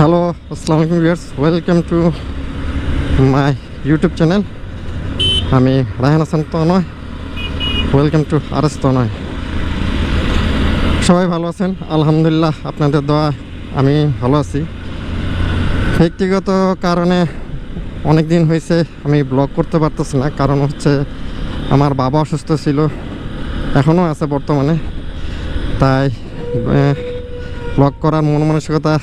Hello, আসসালামু আলাইকুম viewers, welcome to my YouTube channel. আমি রায়হান হাসান তনয়, ওয়েলকাম টু আরএস তনয়। সবাই ভালো আছেন? আলহামদুলিল্লাহ, আপনাদের দোয়া আমি ভালো আছি। ব্যক্তিগত কারণে অনেক দিন হয়েছে আমি ব্লগ করতে পারতেছি না, কারণ হচ্ছে আমার বাবা অসুস্থ ছিল, এখনও আছে বর্তমানে। তাই ব্লগ করার মন মানসিকতা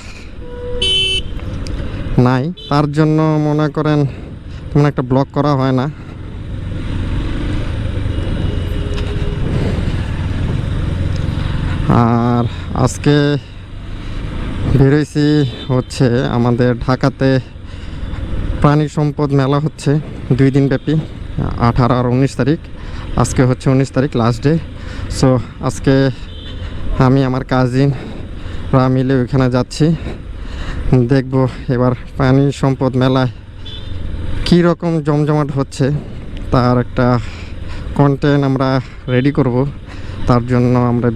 নাই, তার জন্য মনে করেন তেমন একটা ব্লগ করা হয় না। আর আজকে বেরোইছি হচ্ছে আমাদের ঢাকাতে প্রাণী সম্পদ মেলা হচ্ছে 2 দিন ব্যাপী, 18 আর 19 তারিখ। আজকে হচ্ছে 19 তারিখ, লাস্ট ডে। সো আজকে আমি আমার কাজিনরা মিলে ওইখানে যাচ্ছি, দেখব এবার প্রাণী সম্পদ মেলায় কী রকম জমজমাট হচ্ছে, তার একটা কন্টেন্ট আমরা রেডি করব। তার জন্য আমরা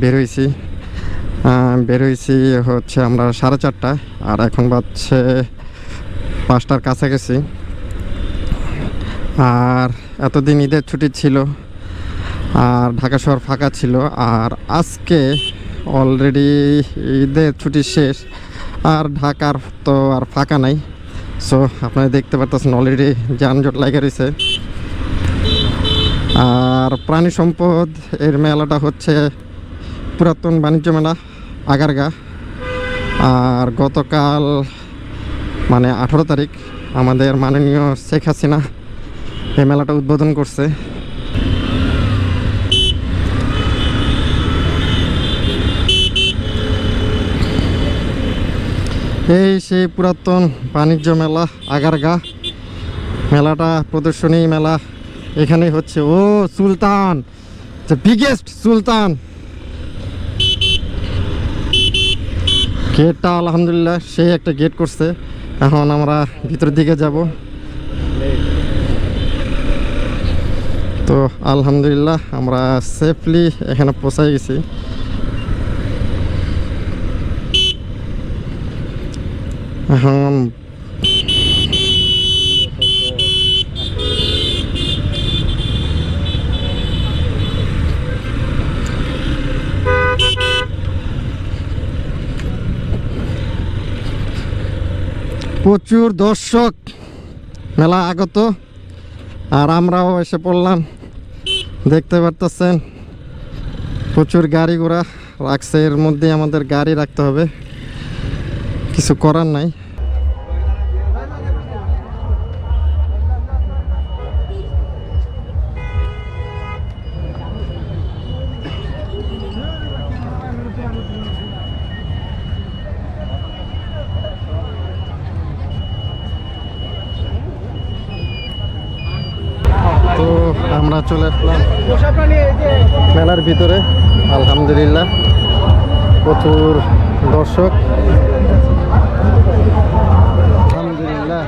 বেরোইছি হচ্ছে আমরা 4:30, আর এখন বাজছে 5টার কাছাকাছি। আর এতদিন ঈদের ছুটি ছিল আর ঢাকা শহর ফাঁকা ছিল, আর আজকে অলরেডি ঈদের ছুটি শেষ, আর ঢাকার তো আর ফাঁকা নাই। সো আপনারা দেখতে পাচ্ছেন অলরেডি যানজট লাগে রয়েছে। আর প্রাণী সম্পদ এর মেলাটা হচ্ছে পুরাতন বাণিজ্য মেলা আগারগা। আর গতকাল মানে 18 তারিখ আমাদের মাননীয় শেখ হাসিনা এই মেলাটা উদ্বোধন করছে। এই সেই পুরাতন বাণিজ্য মেলা আগারগা, মেলাটা প্রদর্শনী মেলা এখানেই হচ্ছে। ও সুলতান, দ্য বিগেস্ট সুলতান। গেটটা আলহামদুলিল্লাহ সেই একটা গেট করছে। এখন আমরা ভিতরের দিকে যাব। তো আলহামদুলিল্লাহ আমরা সেফলি এখানে পৌঁছাই গেছি। এখন প্রচুর দর্শক মেলা আগত, আর আমরাও এসে পড়লাম। দেখতে পারতেছেন প্রচুর গাড়ি ঘোড়া রাখছে, এর মধ্যে আমাদের গাড়ি রাখতে হবে, কিছু করার নাই। তো আমরা চলে আসলাম মেলার ভিতরে। আলহামদুলিল্লাহ প্রচুর দর্শক, আলহামদুলিল্লাহ।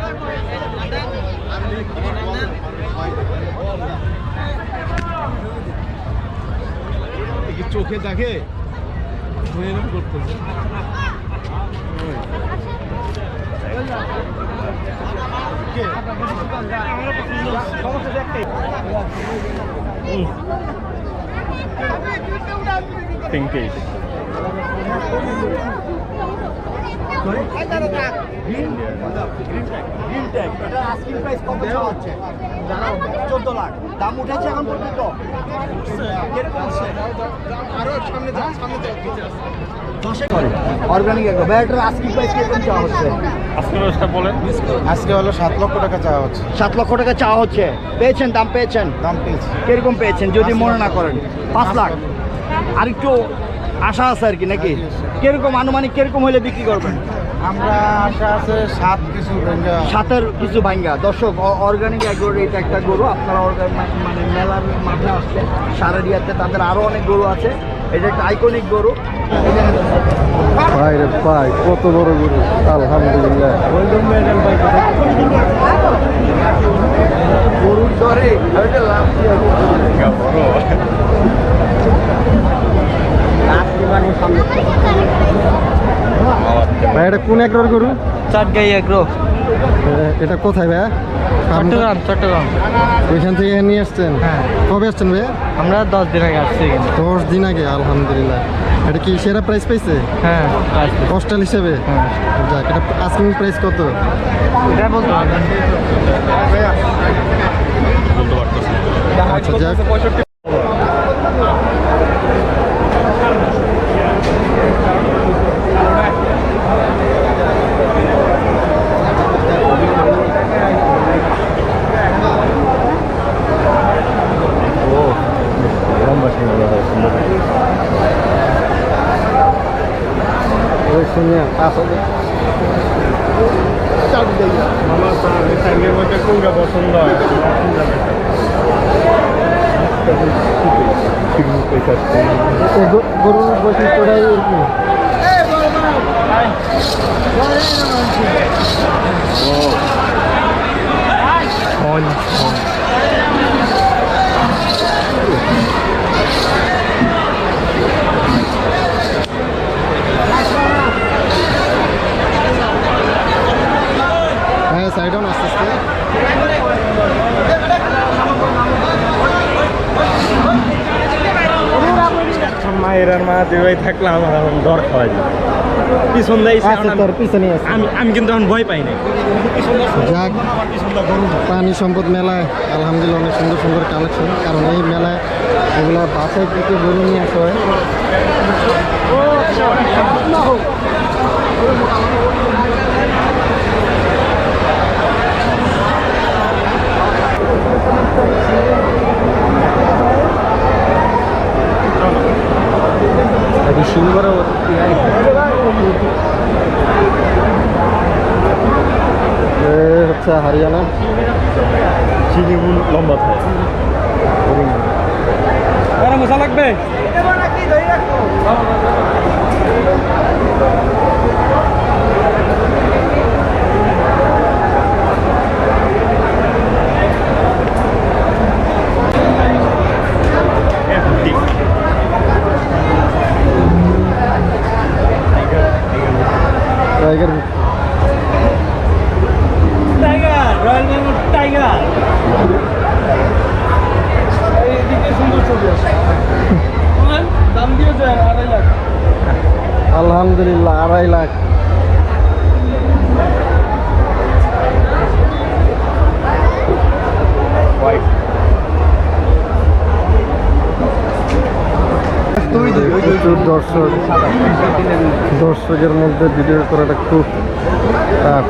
চোখে দেখে পিঙ্কিশ $14 লাখ দাম উঠেছে এখন পর্যন্ত। অর্গানিক আজকে প্রাইস কিরকম চাওয়া হচ্ছে? আজকে হলো 7 লক্ষ টাকা চাওয়া হচ্ছে। 7 লক্ষ টাকা চাওয়া হচ্ছে। পেয়েছেন? দাম পেয়েছেন? দাম পেয়েছি। কিরকম পেয়েছেন যদি মনে না করেন? 5 লাখ। আর একটু আশা আছে আর কি, নাকি? কিরকম আনুমানিক কিরকম হলে বিক্রি করবেন? আমরা আশা আছে 7 কিছু ভাঙ্গা। 7-এর কিছু ভাঙ্গা। দর্শক, অর্গানিক এগ্রোর এটা একটা গরু। আপনারা মানে মেলার মাঠে আসছে সারাদিয়াতে, তাদের আরও অনেক গরু আছে। এটা একটা আইকনিক গরু। ভাই রে ভাই, কত বড় গরু! আলহামদুলিল্লাহ। গরুর দরে লাভ ভাই এটা কোন একর গরু? চাটগাই এগ্রো, এটা কোথায় ভাইয়া? চট্টগ্রাম। চট্টগ্রাম ওইখান থেকে নিয়ে আসছেন? হ্যাঁ। কবে আসছেন ভাইয়া? আমরা 10 দিন আগে আসছি এখানে। 10 দিন আগে, আলহামদুলিল্লাহ। এটা কি সেরা প্রাইস পাইছে হ্যাঁ, হোস্টেল হিসেবে? হ্যাঁ। যাক, এটা আস্কিং প্রাইস কত? এটা বলতে পারবেন। আচ্ছা, যাক। ওই শুনে আসলে পছন্দ হয় গরুর বৈশিষ্ট্যটাই এরকম। হ্যাঁ, সাইড অন আস্তে আস্তে। মায়ের আর মা দুই থাকলে আমার এখন ডর খাওয়া যায় পিছন দেয় আচ্ছা, তোর পিছনে আছে। আমি কিন্তু এখন ভয় পাই না। যাক, প্রাণী সম্পদ মেলায় আলহামদুলিল্লাহ অনেক সুন্দর সুন্দর কালেকশন। কারণ এই মেলায় এগুলা বাসায় থেকে গরু নিয়ে আসা হয়। হচ্ছে হরিয়ানা চিনিগুল লম্বা থাকে। মশা লাগবে টাইগার। Royal Bengal tiger. দাম দিয়ে যায় 2.5 লাখ। আলহামদুলিল্লাহ 2.5 লাখ। প্রচুর দর্শকের মধ্যে ভিডিও করাটা খুব টাফ।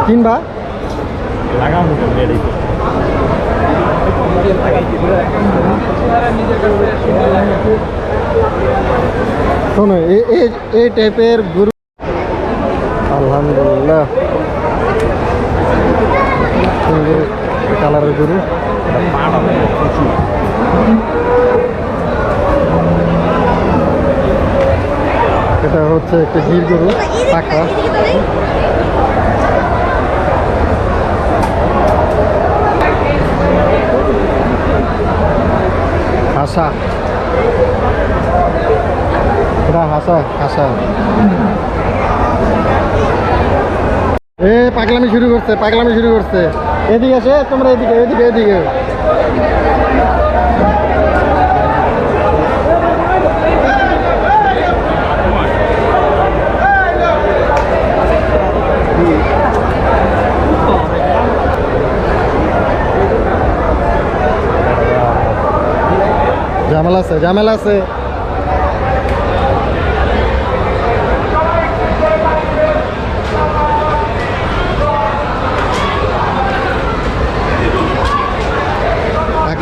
কিনবা লাগাবো শোনো, এই টাইপের গরু আলহামদুলিল্লাহ সুন্দর কালারের গরু। এটা হচ্ছে একটা গির গরু, পাকা। হাসা, এটা হাসা। পাগলামি শুরু করছে। এদিকে আসে, তোমরা এদিকে। ঝামেলা আছে।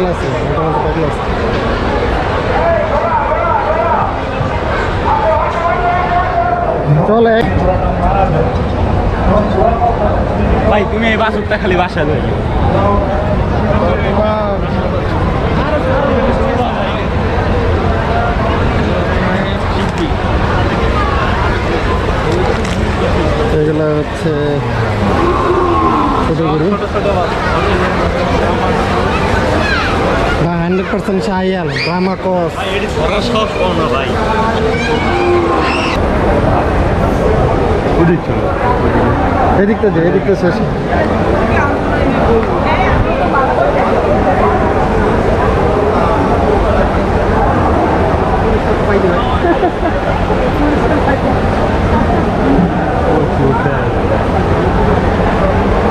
পাগলা আছে, মোটামুটি পাগলা আছে। চলে ভাই তুমি এই বাসুরটা খালি বাসা ধরে এগুলো হচ্ছে ছোট গরু বা 100% শাহিয়াল ব্রাহ্মা ক্রস। সব না ভাই এদিকটা যে এদিকটা শেষ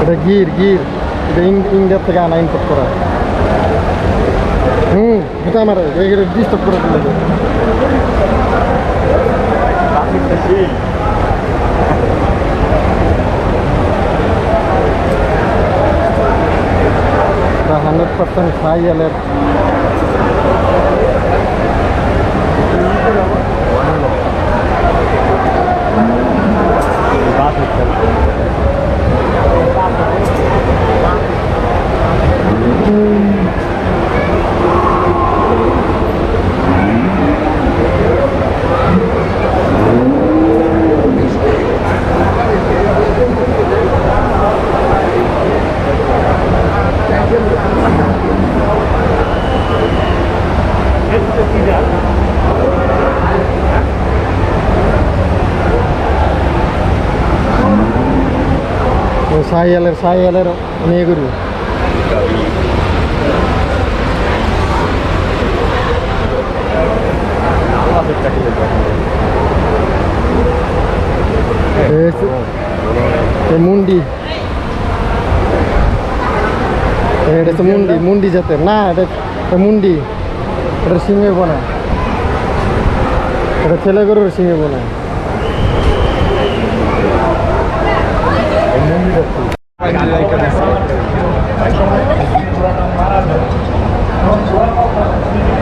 এটা গির গির এটা ইন্ডিয়া থেকে আনা ইম্পোর্ট করা। এটা আমার ডিস্টার্ব করে দিলে এটা 100% শাহিয়ালের শাহিয়ালের মেয়ে গরু। মুন্ডি এটা তো মুন্ডি মুন্ডি জাতের না, এটা মুন্ডি, এটা সিংহে বোনা, এটা ছেলে গরুর সিংহে বোনা।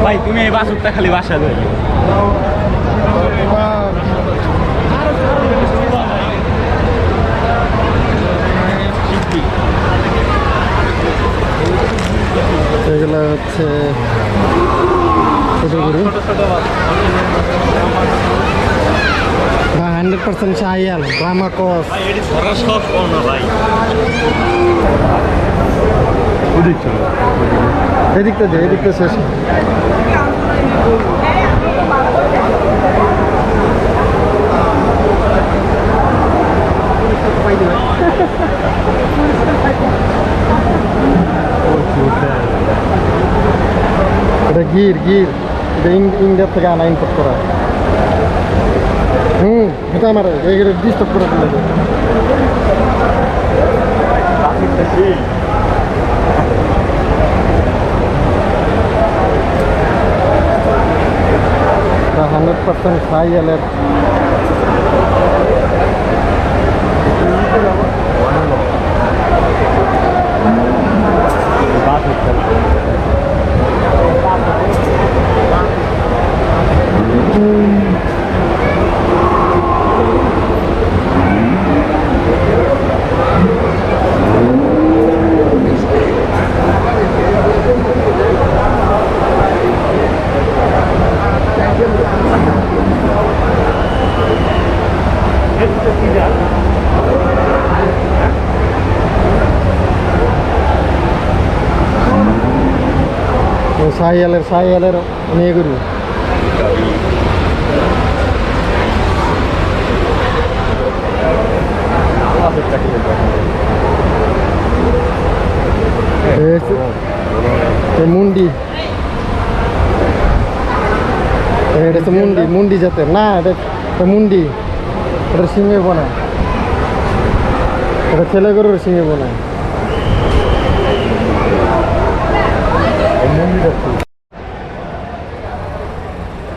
ভাই তুমি এই বাসুরটা খালি বাসা ধরে এগুলো হচ্ছে ছোট গরু বা 100% শাহিয়াল ব্রাহ্মা ক্রস। সব না ভাই এদিকটা যে এদিকটা শেষ এটা গির গির এটা ইন্ডিয়া থেকে আনা ইম্পোর্ট করা। এটা আমার ডিস্টার্ব করে দিলে এটা 100% শাহিয়ালের শাহিয়ালের মেয়ে গরু। মুন্ডি এটা তো মুন্ডি মুন্ডি জাতের না, এটা মুন্ডি, এটা সিংহে বোনা, এটা ছেলে গরুর সিংহে বোনা।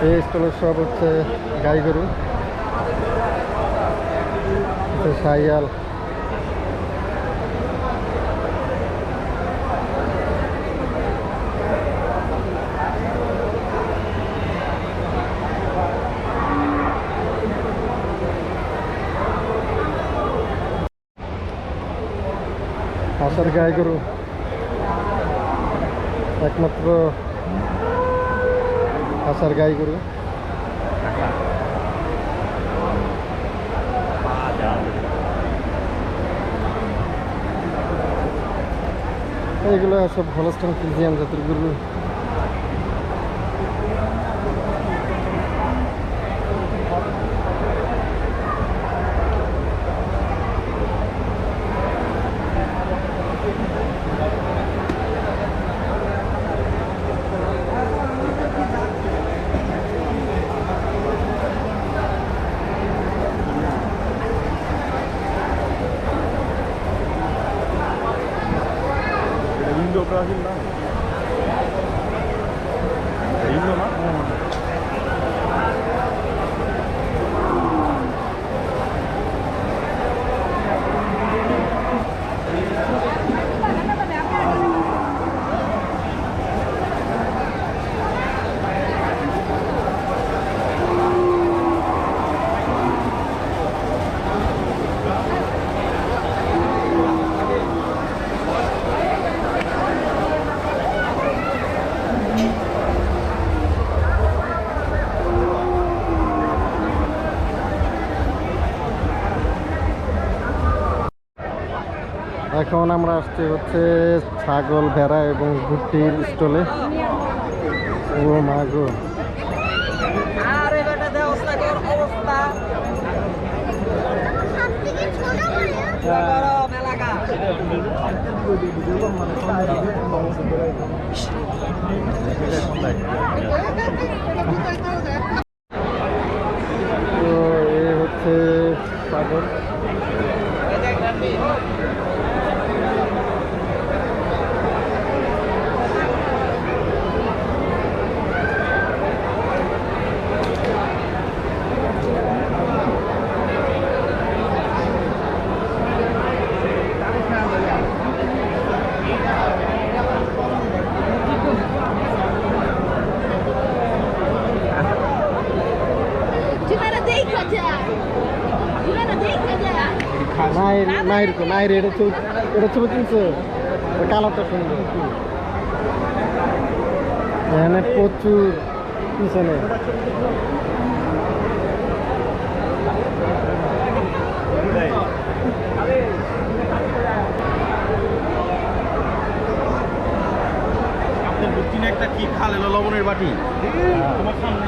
এই স্টলের সব হচ্ছে গাই গরু, শাহিয়াল। হাঁসের গাই গরু একমাত্র হাঁসের গাই গরু। এইগুলো সব হলস্টাইন ফ্রিজিয়ান জাতের গরু। ইন্দো ব্রাজিল না, ইন্দো না। এখন আমরা আসছি হচ্ছে ছাগল, ভেড়া এবং ভুট্টির স্টলে। ও মা গো, আরে বেটা দে অবস্থা কর অবস্থা মেলাকা তো এ হচ্ছে ছাগল। নাইর এটা ছবি তুলছে, কালারটা সুন্দর। এখানে প্রচুর পিছনে আপনার বুকিং একটা কি খাল এলো লবণের বাটি তোমার সামনে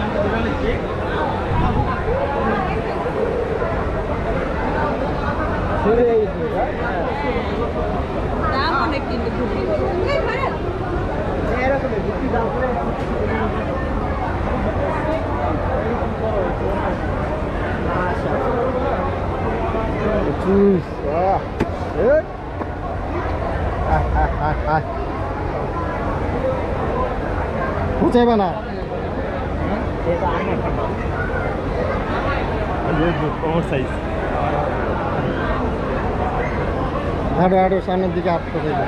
দাম অনেক কিন্তু বুঝাইবে না। ওভার সাইজ হাঁটো হাঁটো, সামনের দিকে আটকে দেবে।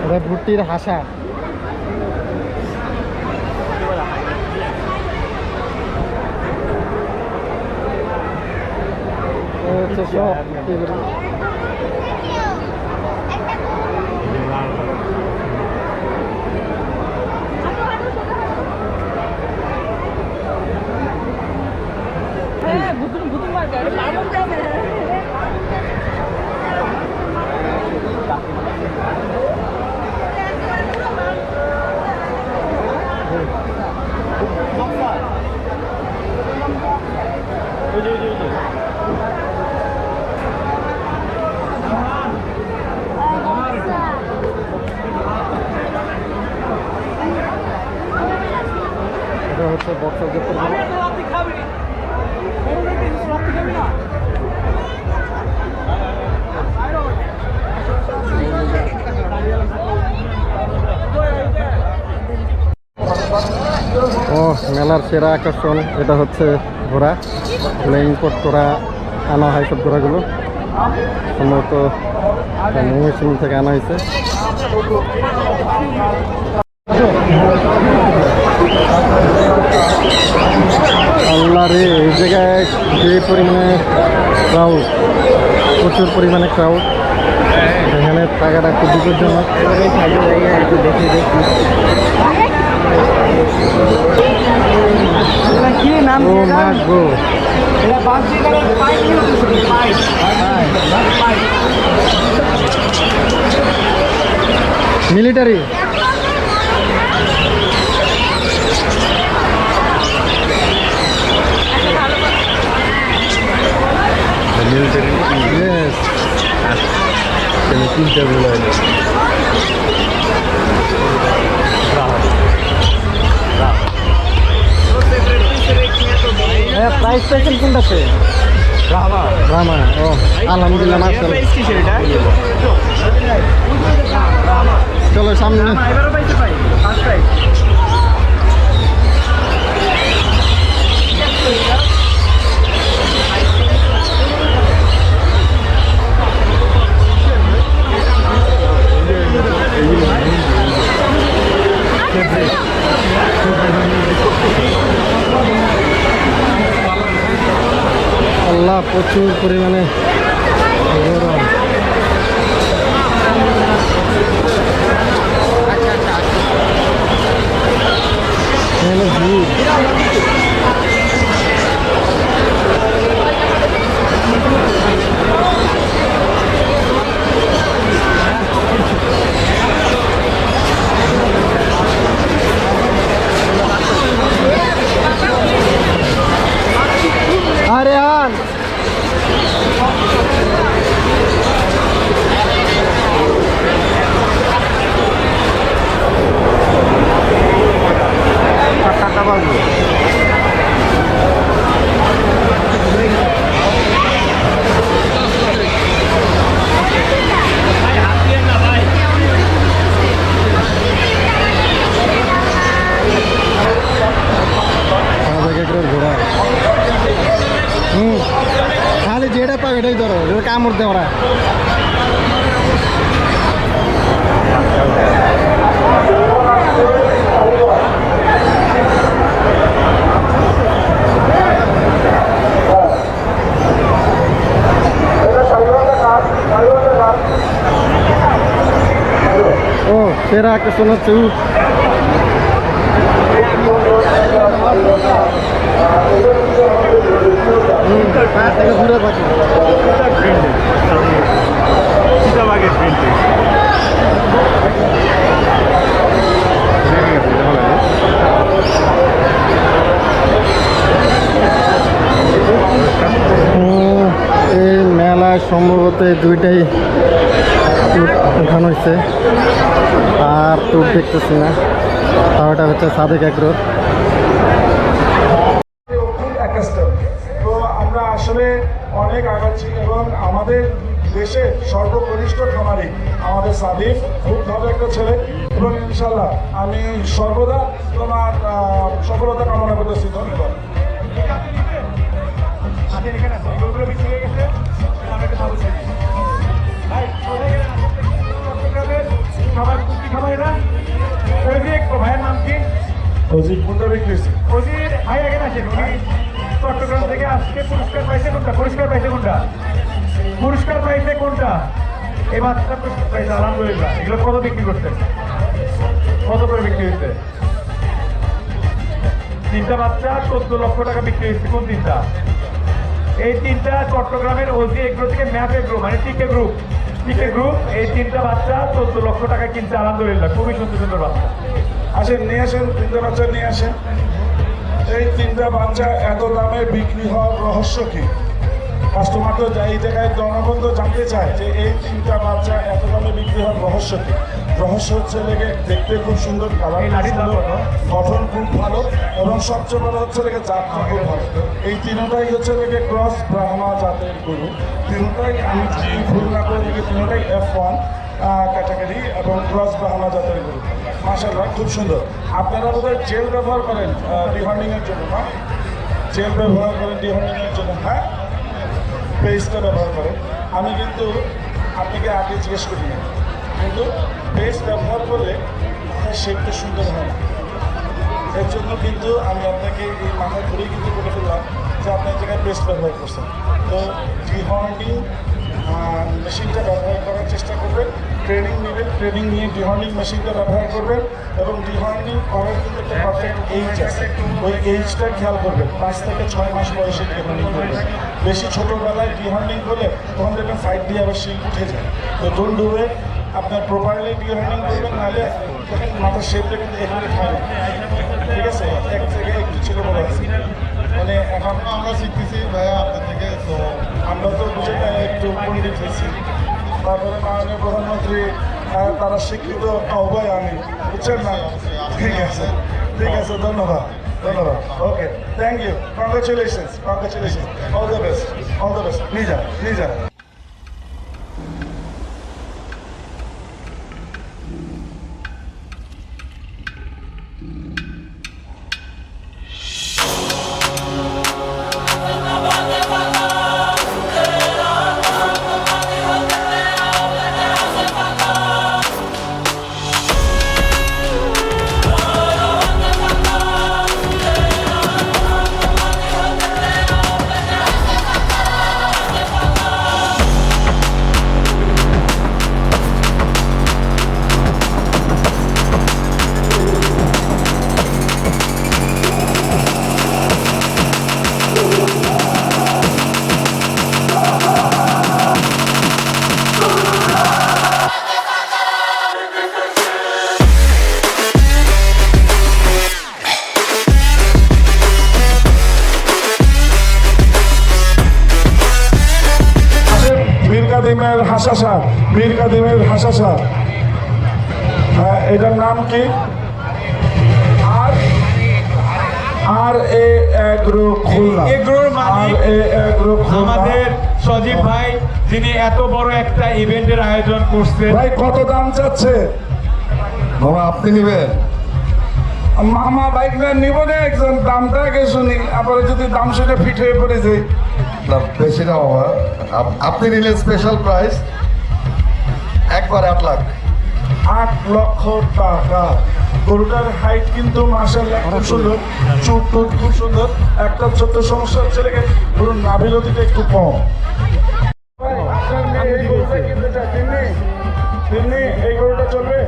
এটা ভুট্টির হাসা। হচ্ছে সব এগুলো। বুতুন মার্কেট বাবন যাবে এটা হচ্ছে বক্সা যে খাবি মেলার সেরা আকর্ষণ এটা হচ্ছে ঘোড়া, ইম্পোর্ট করা আনা হয় সব ঘোড়াগুলো, সম্ভবত ময়মনসিংহ থেকে আনা হয়েছে। আল্লাহ রে, এই জায়গায় যে পরিমাণে ক্রাউড, প্রচুর পরিমাণে ক্রাউড, এখানে টাকাটা খুব বিপজ্জনক। একটু দেখি কি নাম ও মা গো, মিলিটারি ইয়েস, প্রাইস পেয়েছেন কোনটাতে? রামা। ও আলহামদুলিল্লাহ, মাশাআল্লাহ। চলো সামনে। আল্লাহ, প্রচুর পরিমাণে গরম। এখানে ভিড়। আরে আন টাকা পাবো। ঘোড়া খালি যেটা পাবে এটাই ধরো, এটা কামড় দেয় ওরা। ও সেরা আকর্ষণ হচ্ছে উট। ঘুরে থাকি এই মেলায় সম্ভবত দুইটাই উঠানো হয়েছে, আর তো দেখতেছি না। তাও এটা হচ্ছে সাদেক এগ্রো। তো আমরা আসলে অনেক আগাচ্ছি এবং আমাদের দেশের সর্বকনিষ্ঠ খামারি আমাদের সাদিক খুব ভালো একটা ছেলে, এবং ইনশাল্লাহ আমি সর্বদা তোমার সফলতা কামনা করতেছি। ধন্যবাদ। ভাইয়ের নাম কি? অজিত মুন্ডা বিক্রি। অজিত ভাই আগে আসেন, উনি চট্টগ্রাম থেকে আজকে পুরস্কার পাইছে কোনটা? পুরস্কার পাইছে কোনটা? পুরস্কার পাইছে কোনটা? এই বাচ্চা পুরস্কার পাইছে, আলহামদুলিল্লাহ। এগুলো কত বিক্রি করছেন? কত করে বিক্রি হয়েছে? 3টা বাচ্চা 14 লক্ষ টাকা বিক্রি হয়েছে। কোন 3টা? এই 3টা চট্টগ্রামের ওজি এগ্রো থেকে ম্যাপ এগ্রো মানে টিকে গ্রুপ, টিকে গ্রুপ এই 3টা বাচ্চা 14 লক্ষ টাকা কিনছে, আলহামদুলিল্লাহ। খুবই সুন্দর সুন্দর বাচ্চা। আসেন নিয়ে আসেন, 3টা বাচ্চা নিয়ে আসেন। এই 3টা বাচ্চা এত দামে বিক্রি হওয়ার রহস্য কি? কাস্টমার তো এই জায়গায় জনগণ তো জানতে চায় যে এই 3টা বাচ্চা এত দামে বিক্রি হওয়ার রহস্য কি? রহস্য হচ্ছে লেগে দেখতে খুব সুন্দর, কালার সুন্দর, গঠন খুব ভালো, এবং সবচেয়ে বড় হচ্ছে লেগে জাতটা খুব ভালো। এই তিনটাই হচ্ছে লেগে ক্রস ব্রাহ্মা জাতের গরু। তিনটাই আমি ভুল না করে লেগে তিনটাই F1 ক্যাটাগরি এবং ক্রস ব্রাহ্মা জাতের গরু। মাশাআল্লাহ খুব সুন্দর। আপনারা বোধহয় জেল ব্যবহার করেন ডিহার্নিংয়ের জন্য, না? জেল ব্যবহার করেন ডিহার্নিংয়ের জন্য, হ্যাঁ, পেস্টটা ব্যবহার করেন। আমি কিন্তু আপনাকে আগে জিজ্ঞেস করি না, কিন্তু পেস্ট ব্যবহার করলে মাথার শেপটা সুন্দর হয় না। এর জন্য কিন্তু আমি আপনাকে এই মাথায় ঘুরেই কিন্তু বলে ফেললাম যে আপনার জায়গায় পেস্ট ব্যবহার করছেন। তো ডিহার্নিং মেশিনটা ব্যবহার করার চেষ্টা করবেন, ট্রেনিং নেবেন, ট্রেনিং নিয়ে ডিহার্নিং মেশিনটা ব্যবহার করবেন এবং ডিহার্নিং করার কিন্তু একটা পারফেক্ট এইজ আছে, ওই এইজটা খেয়াল করবেন। 5 থেকে 6 মাস বয়সে ডিহার্নিং করবেন। বেশি ছোটোবেলায় ডিহার্নিং করলে তখন দেখবেন সাইড দিয়ে আবার শিল উঠে যায়। তো ডোন্ট ডু ইট, আপনার প্রপারলি ডিহার্নিং করবেন, নাহলে দেখেন মাথার শেপটা কিন্তু এখানে খায় না, ঠিক আছে? এক জায়গায় একটু ছিল বড় আছে, মানে এখন আমরা শিখতেছি ভাইয়া আপনার থেকে, তো আমরা তো বুঝে একটু পণ্ডিত হয়েছি। তারপরে মাননীয় প্রধানমন্ত্রী তারা স্বীকৃত উভয় আমি, বুঝছেন না? ঠিক আছে, ঠিক আছে, ধন্যবাদ, ধন্যবাদ। Okay, thank you, congratulations, congratulations, all the best, all the best. নিয়ে যান, নিয়ে যান। কাদিমের হাসাসা, মীর কাদিমের হাসাসা, এটার নাম কি? আর এ এগ্রো খুলনা, এগ্রোর মালিক আমাদের সজীব ভাই, যিনি এত বড় একটা ইভেন্টের আয়োজন করছেন। ভাই কত দাম চাচ্ছে? বাবা আপনি নেবেন? মামা বাইক নিব না, একজন দামটা আগে শুনি, আবার যদি দাম শুনে ফিট হয়ে পড়ে যাই। না বেশি না বাবা, আপনি নিলে স্পেশাল প্রাইস একবার 8 লাখ। 8 লক্ষ টাকা। গরুটার হাইট কিন্তু মাশাআল্লাহ খুব সুন্দর, চুট টুট খুব সুন্দর। একটা ছোট্ট সমস্যা হচ্ছে লেগে ধরুন নাভিলতিটা একটু কম। এই গরুটা চলবে?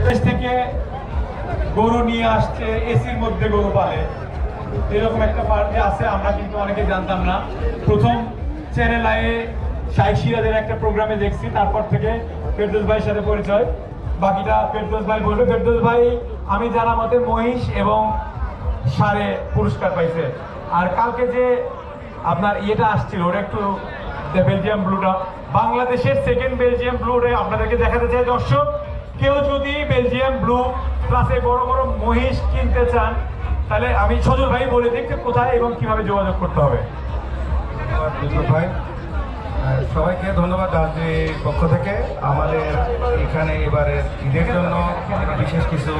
দেশ থেকে গরু নিয়ে আসছে, এসির মধ্যে গরু পালে, এরকম একটা পার্টি আছে, আমরা কিন্তু অনেকে জানতাম না। প্রথম চ্যানেল আয়ে শাইখ সিরাজের একটা প্রোগ্রামে দেখছি, তারপর থেকে ফেরদৌস ভাইয়ের সাথে পরিচয়। বাকিটা ফেরদৌস ভাই বলবে। ফেরদৌস ভাই আমি জানা মতে মহিষ এবং ষাঁড়ে পুরস্কার পাইছে। আর কালকে যে আপনার ইয়েটা আসছিল, ওটা একটু বেলজিয়াম ব্লুটা, বাংলাদেশের সেকেন্ড বেলজিয়াম ব্লুটা আপনাদেরকে দেখাতে চাই। দর্শক, কেউ যদি বেলজিয়াম ব্লু প্লাসে বড় বড় মহিষ কিনতে চান, তাহলে আমি সজল ভাই বলে দিই কোথায় এবং কিভাবে যোগাযোগ করতে হবে। ভাই সবাইকে ধন্যবাদ রাজনীতির পক্ষ থেকে। আমাদের এখানে এবারে ঈদের জন্য বিশেষ কিছু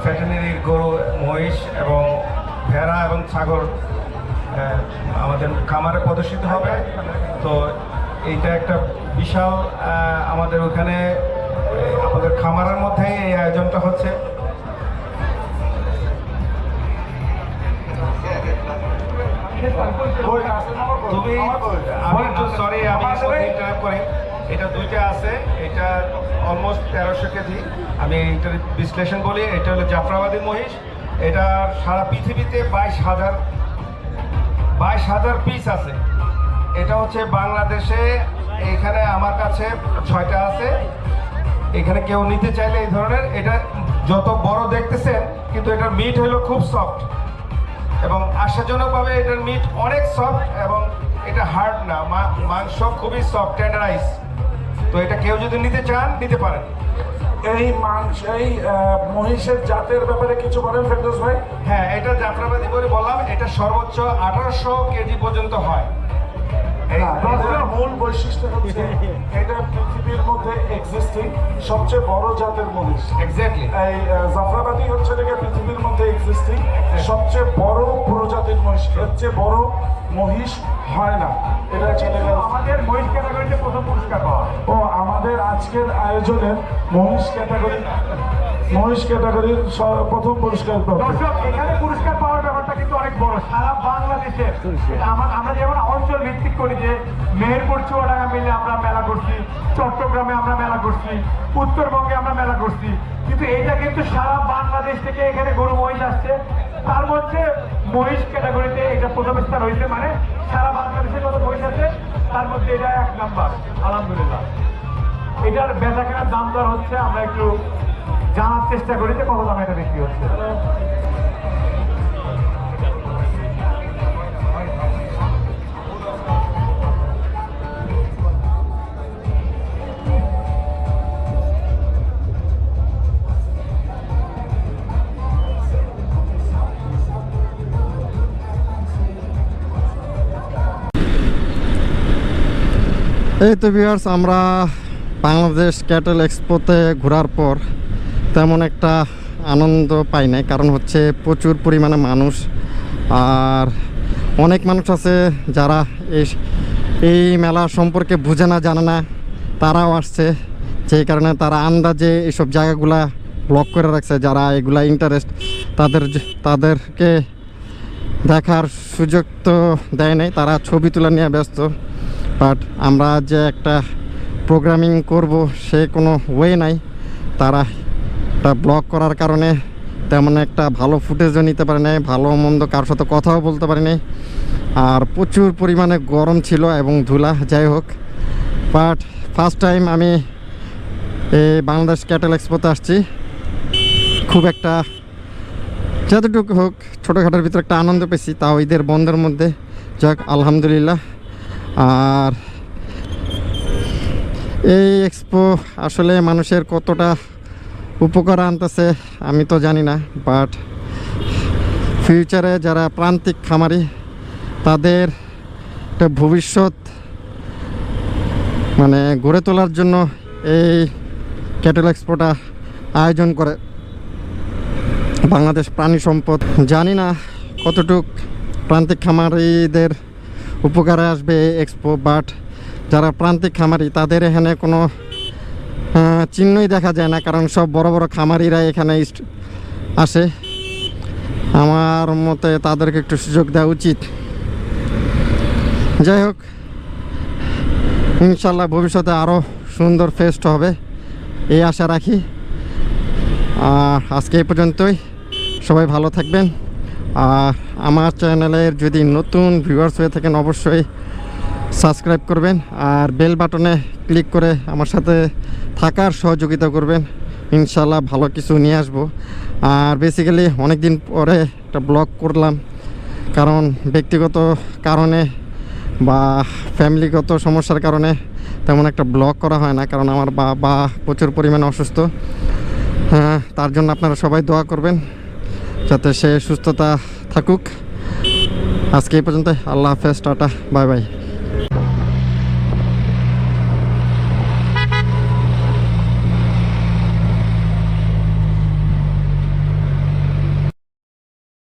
ভেটেরিনারি গরু, মহিষ এবং ভেড়া এবং ছাগল আমাদের খামারে প্রদর্শিত হবে। তো এইটা একটা বিশাল আমাদের ওখানে আমাদের খামারের মধ্যেই এই আয়োজনটা হচ্ছে। এটা দুইটা আছে, এটা অলমোস্ট 1300 কেজি। আমি এটার বিশ্লেষণ বলি, এটা হলো জাফরাবাদী মহিষ। এটা সারা পৃথিবীতে 22,000 পিস আছে। এটা হচ্ছে বাংলাদেশে, এইখানে আমার কাছে 6টা আছে। এখানে কেউ নিতে চাইলে এই ধরনের, এটা যত বড় দেখতেছেন কিন্তু এটার মিট হলো খুব সফট এবং আশ্চর্যজনকভাবে এটার মিট অনেক সফট এবং এটা হার্ড না, মাংস খুবই সফট টেন্ডারাইজ। তো এটা কেউ যদি নিতে চান নিতে পারেন। এই মহিষের জাতের ব্যাপারে কিছু বলেন ফেরদৌস ভাই। হ্যাঁ, এটা যাত্রাবাদী করে বললাম, এটা সর্বোচ্চ 1800 কেজি পর্যন্ত হয়। এটার মূল বৈশিষ্ট্য হচ্ছে এটা পৃথিবীর মধ্যে এক্সিস্টিং সবচেয়ে বড় জাতের মহিষ। এক্স্যাক্টলি। এই জাফরাবাদী হচ্ছে থেকে পৃথিবীর মধ্যে এক্সিস্টিং সবচেয়ে বড় প্রজাতির মহিষ। এর চেয়ে বড় মহিষ হয় না। এটা চলে গেল আমাদের মহিষ ক্যাটাগরিতে প্রথম পুরস্কার পাওয়া। ও আমাদের আজকের আয়োজনের মহিষ ক্যাটাগরির প্রথম পুরস্কার পাবে। দর্শক, এখানে পুরস্কার পাওয়ার ব্যাপারটা কিন্তু অনেক বড়, সারা বাংলাদেশে। আমরা যেমন অঞ্চল ভিত্তিক করি যে মেহেরপুর চুয়াডাঙ্গা মিলে আমরা মেলা করছি, চট্টগ্রামে আমরা মেলা করছি, উত্তরবঙ্গে আমরা মেলা করছি, কিন্তু এটা কিন্তু সারা বাংলাদেশ থেকে এখানে গরু মহিষ আসছে। তার মধ্যে মহিষ ক্যাটাগরিতে এটা প্রথম স্থান হয়েছে, মানে সারা বাংলাদেশে কত মহিষ আছে তার মধ্যে এটা 1 নাম্বার। আলহামদুলিল্লাহ। এটার বেচা কেনার দাম দর হচ্ছে, আমরা একটু জানার চেষ্টা করি যে কত দামে এটা বিক্রি হচ্ছে। এই তো ভিউয়ার্স, আমরা বাংলাদেশ ক্যাটেল এক্সপোতে ঘোরার পর তেমন একটা আনন্দ পাই নাই, কারণ হচ্ছে প্রচুর পরিমাণে মানুষ, আর অনেক মানুষ আছে যারা এই মেলা সম্পর্কে বুঝে না, জানে না, তারাও আসছে। যেই কারণে তারা আন্দাজে এইসব জায়গাগুলা ব্লক করে রাখছে। যারা এগুলা ইন্টারেস্ট, তাদেরকে দেখার সুযোগ তো দেয় নাই, তারা ছবি তোলা নিয়ে ব্যস্ত। বাট আমরা যে একটা প্রোগ্রামিং করব সে কোনো ওয়ে নাই, তারা একটা ব্লগ করার কারণে তেমন একটা ভালো ফুটেজও নিতে পারে নাই, ভালো মন্দ কারোর সাথে কথাও বলতে পারি নাই, আর প্রচুর পরিমাণে গরম ছিল এবং ধুলা। যাই হোক, বাট ফার্স্ট টাইম আমি এই বাংলাদেশ ক্যাটেল এক্সপোতে আসছি। খুব একটা যতটুকু হোক ছোটোখাটোর ভিতরে একটা আনন্দ পেয়েছি, তাও ঈদের বন্ধের মধ্যে। যাক, আলহামদুলিল্লাহ। আর এই এক্সপো আসলে মানুষের কতটা উপকার আনতেছে আমি তো জানি না, বাট ফিউচারে যারা প্রান্তিক খামারি তাদের একটা ভবিষ্যৎ মানে গড়ে তোলার জন্য এই ক্যাটেল এক্সপোটা আয়োজন করে বাংলাদেশ প্রাণী সম্পদ। জানি না কতটুক প্রান্তিক খামারিদের উপকারে আসবে এই এক্সপো, বাট যারা প্রান্তিক খামারি তাদের এখানে কোনো চিহ্নই দেখা যায় না, কারণ সব বড় বড় খামারিরা এখানে আসে। আমার মতে তাদেরকে একটু সুযোগ দেওয়া উচিত। যাই হোক, ইনশাল্লাহ ভবিষ্যতে আরও সুন্দর ফেস্ট হবে এই আশা রাখি। আর আজকে এই পর্যন্তই, সবাই ভালো থাকবেন। আর আমার চ্যানেলের যদি নতুন ভিউয়ার্স হয়ে থাকেন অবশ্যই সাবস্ক্রাইব করবেন, আর বেল বাটনে ক্লিক করে আমার সাথে থাকার সহযোগিতা করবেন। ইনশাল্লাহ ভালো কিছু নিয়ে আসবো। আর বেসিক্যালি অনেক দিন পরে একটা ব্লগ করলাম, কারণ ব্যক্তিগত কারণে বা ফ্যামিলিগত সমস্যার কারণে তেমন একটা ব্লগ করা হয় না, কারণ আমার বাবা প্রচুর পরিমাণে অসুস্থ। হ্যাঁ, তার জন্য আপনারা সবাই দোয়া করবেন যাতে সে সুস্থতা থাকুক। আজকে এই পর্যন্ত, আল্লাহ হাফেজ, টাটা, বাই বাই।